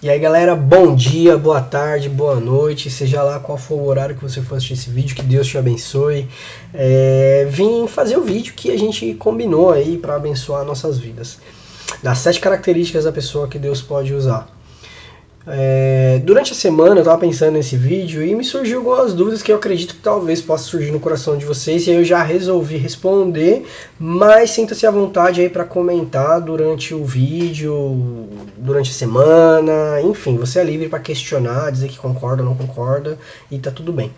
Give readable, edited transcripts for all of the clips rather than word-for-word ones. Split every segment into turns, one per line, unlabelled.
E aí galera, bom dia, boa tarde, boa noite, seja lá qual for o horário que você for assistir esse vídeo, que Deus te abençoe. Vim fazer o vídeo que a gente combinou aí para abençoar nossas vidas. Das 7 características da pessoa que Deus pode usar. Durante a semana eu estava pensando nesse vídeo e me surgiu algumas dúvidas que eu acredito que talvez possa surgir no coração de vocês, e aí eu já resolvi responder, mas sinta-se à vontade aí para comentar durante o vídeo, durante a semana, enfim, você é livre para questionar, dizer que concorda ou não concorda, e tá tudo bem.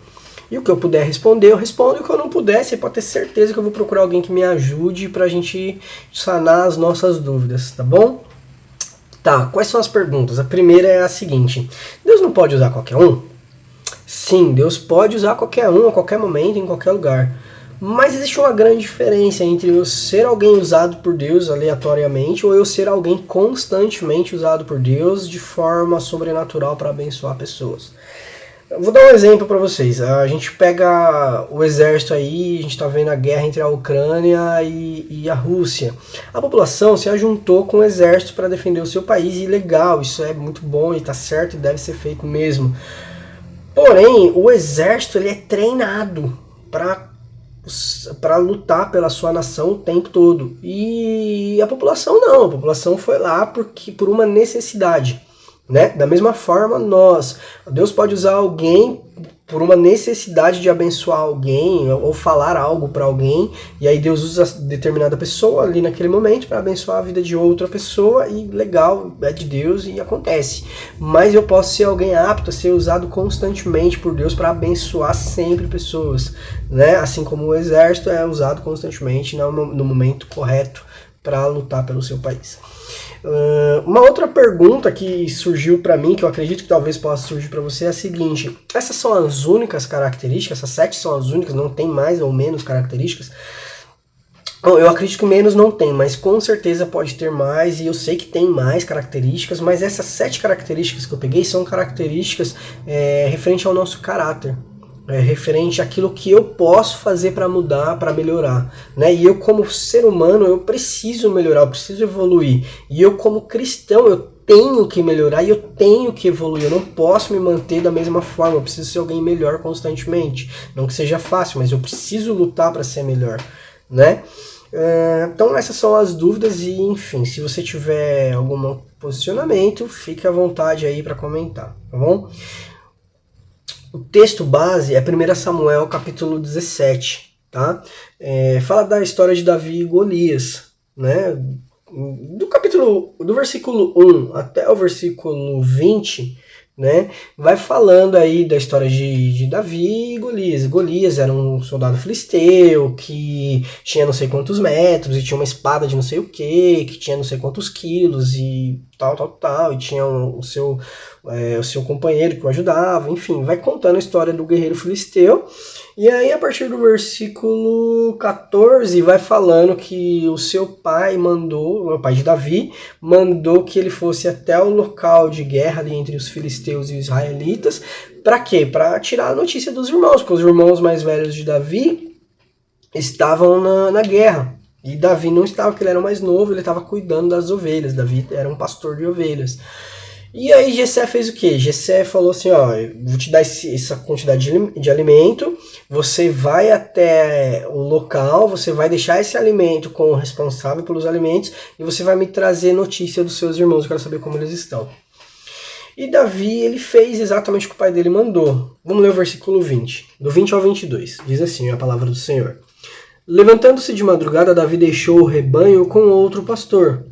E o que eu puder responder, eu respondo, e o que eu não puder, você pode ter certeza que eu vou procurar alguém que me ajude pra gente sanar as nossas dúvidas, tá bom? Tá, quais são as perguntas? A primeira é a seguinte: Deus não pode usar qualquer um? Sim, Deus pode usar qualquer um, a qualquer momento, em qualquer lugar. Mas existe uma grande diferença entre eu ser alguém usado por Deus aleatoriamente ou eu ser alguém constantemente usado por Deus de forma sobrenatural para abençoar pessoas. Vou dar um exemplo para vocês. A gente pega o exército aí, a gente está vendo a guerra entre a Ucrânia e a Rússia. A população se ajuntou com o exército para defender o seu país, e legal, isso é muito bom e está certo e deve ser feito mesmo. Porém, o exército ele é treinado para lutar pela sua nação o tempo todo. E a população não, a população foi lá por uma necessidade. Né? Da mesma forma, Deus pode usar alguém por uma necessidade de abençoar alguém ou falar algo para alguém, e aí Deus usa determinada pessoa ali naquele momento para abençoar a vida de outra pessoa, e legal, é de Deus e acontece. Mas eu posso ser alguém apto a ser usado constantemente por Deus para abençoar sempre pessoas, né? Assim como o exército é usado constantemente no momento correto para lutar pelo seu país. Uma outra pergunta que surgiu para mim, que eu acredito que talvez possa surgir para você, é a seguinte: essas são as únicas características? Essas 7 são as únicas? Não tem mais ou menos características? Bom, eu acredito que menos não tem, mas com certeza pode ter mais, e eu sei que tem mais características, mas essas 7 características que eu peguei são características referente ao nosso caráter. Referente àquilo que eu posso fazer para mudar, para melhorar, né? E eu como ser humano, eu preciso melhorar, eu preciso evoluir. E eu como cristão, eu tenho que melhorar e eu tenho que evoluir. Eu não posso me manter da mesma forma, eu preciso ser alguém melhor constantemente. Não que seja fácil, mas eu preciso lutar para ser melhor, né? Então essas são as dúvidas, e enfim, se você tiver algum posicionamento, fique à vontade aí para comentar, tá bom? O texto base é 1 Samuel capítulo 17, tá? Fala da história de Davi e Golias, né? Do versículo 1 até o versículo 20, né? Vai falando aí da história de Davi e Golias. Golias era um soldado filisteu que tinha não sei quantos metros e tinha uma espada de não sei o que tinha não sei quantos quilos e tal, e tinha o seu companheiro que o ajudava, enfim, vai contando a história do guerreiro filisteu. E aí, a partir do versículo 14, vai falando que o seu pai o pai de Davi, mandou que ele fosse até o local de guerra ali entre os filisteus e os israelitas. Para quê? Para tirar a notícia dos irmãos, porque os irmãos mais velhos de Davi estavam na guerra. E Davi não estava, porque ele era o mais novo, ele estava cuidando das ovelhas. Davi era um pastor de ovelhas. E aí Jessé fez o quê? Jessé falou assim, vou te dar essa quantidade de alimento, você vai até o local, você vai deixar esse alimento com o responsável pelos alimentos e você vai me trazer notícia dos seus irmãos, eu quero saber como eles estão. E Davi, ele fez exatamente o que o pai dele mandou. Vamos ler o versículo 20, do 20 ao 22, diz assim a palavra do Senhor. Levantando-se de madrugada, Davi deixou o rebanho com outro pastor.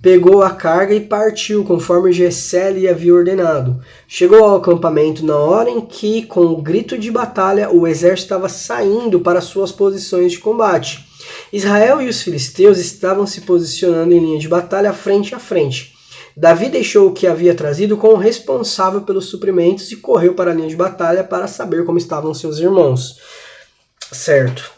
Pegou a carga e partiu, conforme Jessé lhe havia ordenado. Chegou ao acampamento na hora em que, com o grito de batalha, o exército estava saindo para suas posições de combate. Israel e os filisteus estavam se posicionando em linha de batalha frente a frente. Davi deixou o que havia trazido com o responsável pelos suprimentos e correu para a linha de batalha para saber como estavam seus irmãos. Certo.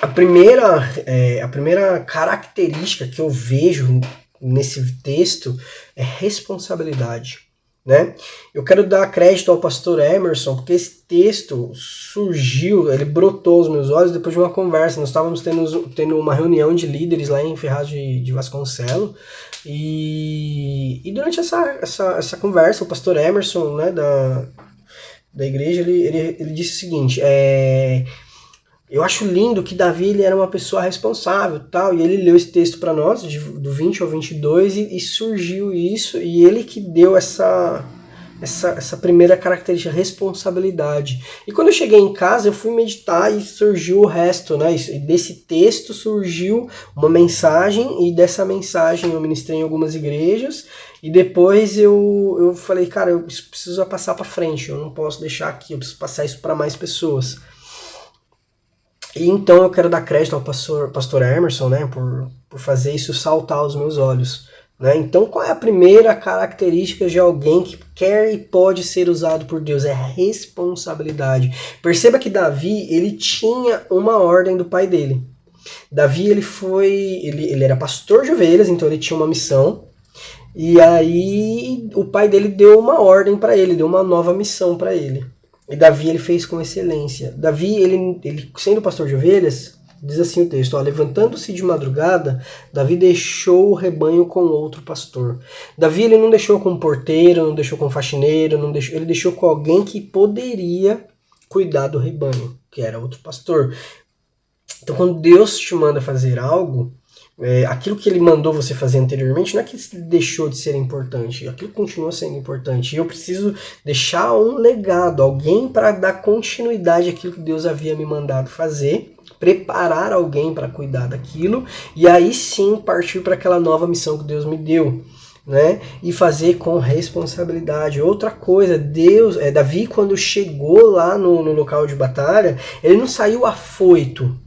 A primeira característica que eu vejo nesse texto é responsabilidade. né? Eu quero dar crédito ao pastor Emerson, porque esse texto surgiu, ele brotou aos meus olhos depois de uma conversa. Nós estávamos tendo uma reunião de líderes lá em Ferraz de Vasconcelos, e durante essa conversa, o pastor Emerson, né, da igreja, ele disse o seguinte: eu acho lindo que Davi, ele era uma pessoa responsável, tal, e ele leu esse texto para nós, do 20 ao 22, e surgiu isso, e ele que deu essa primeira característica, responsabilidade. E quando eu cheguei em casa, eu fui meditar e surgiu o resto, né? E desse texto surgiu uma mensagem, e dessa mensagem eu ministrei em algumas igrejas, e depois eu falei, cara, eu preciso passar para frente, eu não posso deixar aqui, eu preciso passar isso para mais pessoas. E então eu quero dar crédito ao pastor Emerson, né, por fazer isso saltar aos meus olhos. Né? Então, qual é a primeira característica de alguém que quer e pode ser usado por Deus? É responsabilidade. Perceba que Davi, ele tinha uma ordem do pai dele. Davi, ele era pastor de ovelhas, então ele tinha uma missão. E aí o pai dele deu uma ordem para ele, deu uma nova missão para ele. E Davi, ele fez com excelência. Davi, ele sendo pastor de ovelhas, diz assim o texto: levantando-se de madrugada, Davi deixou o rebanho com outro pastor. Davi, ele não deixou com um porteiro, não deixou com um faxineiro, ele deixou com alguém que poderia cuidar do rebanho, que era outro pastor. Então, quando Deus te manda fazer algo, aquilo que ele mandou você fazer anteriormente não é que deixou de ser importante, aquilo continua sendo importante. E eu preciso deixar um legado, alguém para dar continuidade àquilo que Deus havia me mandado fazer, preparar alguém para cuidar daquilo, e aí sim partir para aquela nova missão que Deus me deu. Né? E fazer com responsabilidade. Outra coisa, Davi, quando chegou lá no local de batalha, ele não saiu afoito.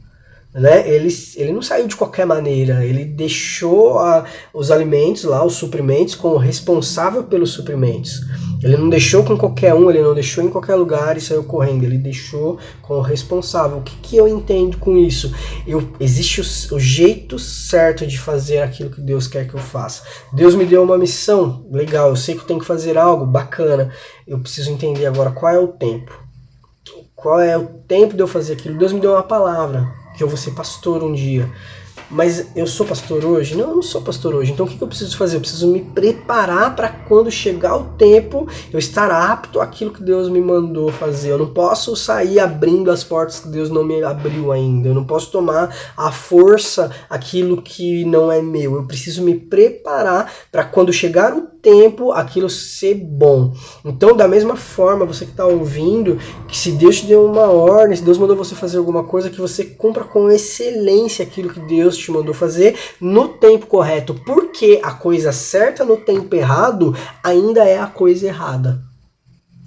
Né? Ele não saiu de qualquer maneira, ele deixou os alimentos lá, os suprimentos, com o responsável pelos suprimentos. Ele não deixou com qualquer um, ele não deixou em qualquer lugar e saiu correndo, ele deixou com o responsável. O que eu entendo com isso? Existe o jeito certo de fazer aquilo que Deus quer que eu faça. Deus me deu uma missão, legal, eu sei que eu tenho que fazer algo, bacana. Eu preciso entender agora qual é o tempo. Qual é o tempo de eu fazer aquilo? Deus me deu uma palavra, que eu vou ser pastor um dia. Mas eu sou pastor hoje? Não, eu não sou pastor hoje. Então o que eu preciso fazer? Eu preciso me preparar para quando chegar o tempo eu estar apto àquilo que Deus me mandou fazer. Eu não posso sair abrindo as portas que Deus não me abriu ainda. Eu não posso tomar à força aquilo que não é meu. Eu preciso me preparar para quando chegar o tempo aquilo ser bom. Então, da mesma forma, você que está ouvindo, que se Deus te deu uma ordem, se Deus mandou você fazer alguma coisa, que você cumpra com excelência aquilo que Deus te mandou fazer no tempo correto, porque a coisa certa no tempo errado ainda é a coisa errada.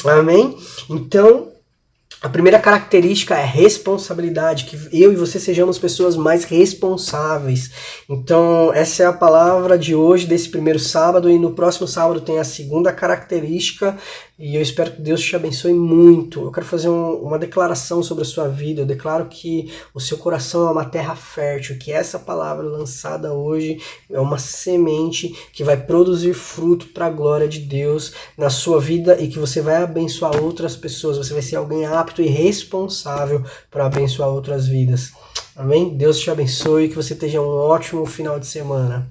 Amém? Então, a primeira característica é responsabilidade, que eu e você sejamos pessoas mais responsáveis. Então, essa é a palavra de hoje, desse primeiro sábado, e no próximo sábado tem a segunda característica, e eu espero que Deus te abençoe muito. Eu quero fazer uma declaração sobre a sua vida. Eu declaro que o seu coração é uma terra fértil, que essa palavra lançada hoje é uma semente que vai produzir fruto para a glória de Deus na sua vida, e que você vai abençoar outras pessoas. Você vai ser alguém apto e responsável para abençoar outras vidas. Amém? Deus te abençoe e que você tenha um ótimo final de semana.